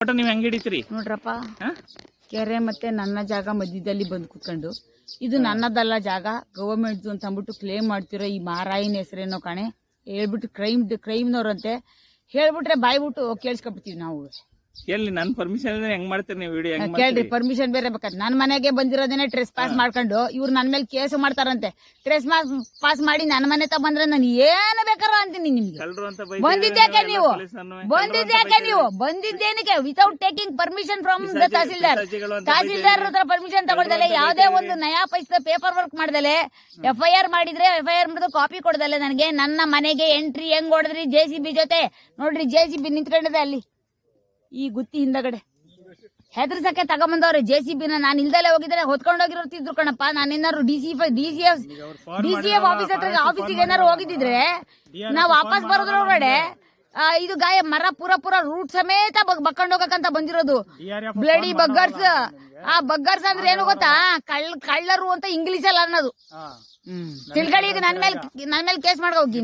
Photo ನೀವ್ ಹೆಂಗ್ ಹಿಡಿತೀರಿ ನೋಡ್ರಪ್ಪ, ಕೆರೆ ಮತ್ತೆ ನನ್ನ ಜಾಗ ಮಧ್ಯದಲ್ಲಿ ಬಂದು ಕುತ್ಕೊಂಡು ಇದು ನನ್ನದಲ್ಲ ಜಾಗ ಗವರ್ಮೆಂಟ್ ಅಂತ ಅಂದ್ಬಿಟ್ಟು ಕ್ಲೇಮ್ ಮಾಡ್ತಿರೋ ಈ ಮಾರಾಯಿನ ಹೆಸರೇನೋ ಕಾಣೆ ಹೇಳ್ಬಿಟ್ಟು ಕ್ರೈಮ್ನವ್ರಂತೆ ಹೇಳ್ಬಿಟ್ರೆ ಬಾಯ್ಬಿಟ್ಟು ಕೇಳಿಸ್ಕೊಬಿಡ್ತೀವಿ ನಾವು. ಎಲ್ಲಿ ನನ್ ಪರ್ಮಿಷನ್ ಇದ್ರೆ ಹೆಂಗ್ ಮಾಡ್ತೀರಿ ನೀವು ವಿಡಿಯೋ? ಹೆಂಗ್ ಕೇಳ್ರಿ, ಪರ್ಮಿಷನ್ ಬೇರೆ ಬೇಕಾದ್. ನನ್ ಮನೆಗೆ ಬಂದಿರೋದೇನೆ ಟ್ರೆಸ್ ಪಾಸ್ ಮಾಡ್ಕೊಂಡು ಇವ್ರು ನನ್ ಮೇಲೆ ಕೇಸ್ ಮಾಡ್ತಾರಂತೆ. ಟ್ರೆಸ್ ಪಾಸ್ ಮಾಡಿ ನನ್ನ ಮನೆ ತ ಬಂದ್ರೆ ನಾನು ಏನು ಬೇಕಾರೋ ಅಂತೀನಿ ನಿಮ್ಗೆ. ಬಂದಿದ್ದೇಕೆ ನೀವು ಬಂದಿದ್ದೇನಕ್ಕೆ without taking permission from the tahsildar ಹತ್ರ ಪರ್ಮಿಷನ್ ತಗೊಳ್ದಲೆ, ಯಾವ್ದೇ ಒಂದು ನಯಾ ಪೈಸದ ಪೇಪರ್ ವರ್ಕ್ ಮಾಡ್ದಲೆ, FIR ಮಾಡಿದ್ರೆ FIR ಮಾಡಿದ ಕಾಪಿ ಕೊಡ್ದಲೆ ನನಗೆ ನನ್ನ ಮನೆಗೆ ಎಂಟ್ರಿ ಹೆಂಗ್ ಹೊಡೆದ್ರಿ JCB ಜೊತೆ. ನೋಡ್ರಿ JCB ನಿಂತ್ಕೊಂಡಿದೆ ಅಲ್ಲಿ ಈ ಗುತ್ತಿ ಹಿಂದಗಡೆ. ಹೆದರ್ಸಕ್ಕೆ ತಗೊಂಬಂದವ್ರೆ JCB ನಾನು ಇಲ್ದಲ್ಲೇ ಹೋಗಿದ್ರೆ ಹೊತ್ಕೊಂಡು ಹೋಗಿರ್ತಿದ್ರು ಕಣಪ್ಪ. ನಾನೇನಾದ್ರು DCF ಆಫೀಸಿಗೆ ಏನಾರು ಹೋಗಿದ್ರೆ ನಾವ್ ವಾಪಸ್ ಬರೋದ್ರೊಳಗಡೆ ಇದು ಗಾಯ ಮರ ಪೂರ ರೂಟ್ ಸಮೇತ ಬಕ್ಕೊಂಡು ಹೋಗಕ್ಕಂತ ಬಂದಿರೋದು. ಬ್ಲಡಿ ಬಗ್ಗರ್ಸ್. ಆ ಬಗ್ಗರ್ಸ್ ಅಂದ್ರೆ ಏನು ಗೊತ್ತಾ? ಕಳ್ಳರು ಅಂತ ಇಂಗ್ಲಿಷ್ ಅಲ್ಲಿ ಅನ್ನೋದು. ತಿಳ್ಕೊಳ್ಳಿ. ಈಗ ನನ್ ಮೇಲೆ ಕೇಸ್ ಮಾಡ್ಕೋಗಿ.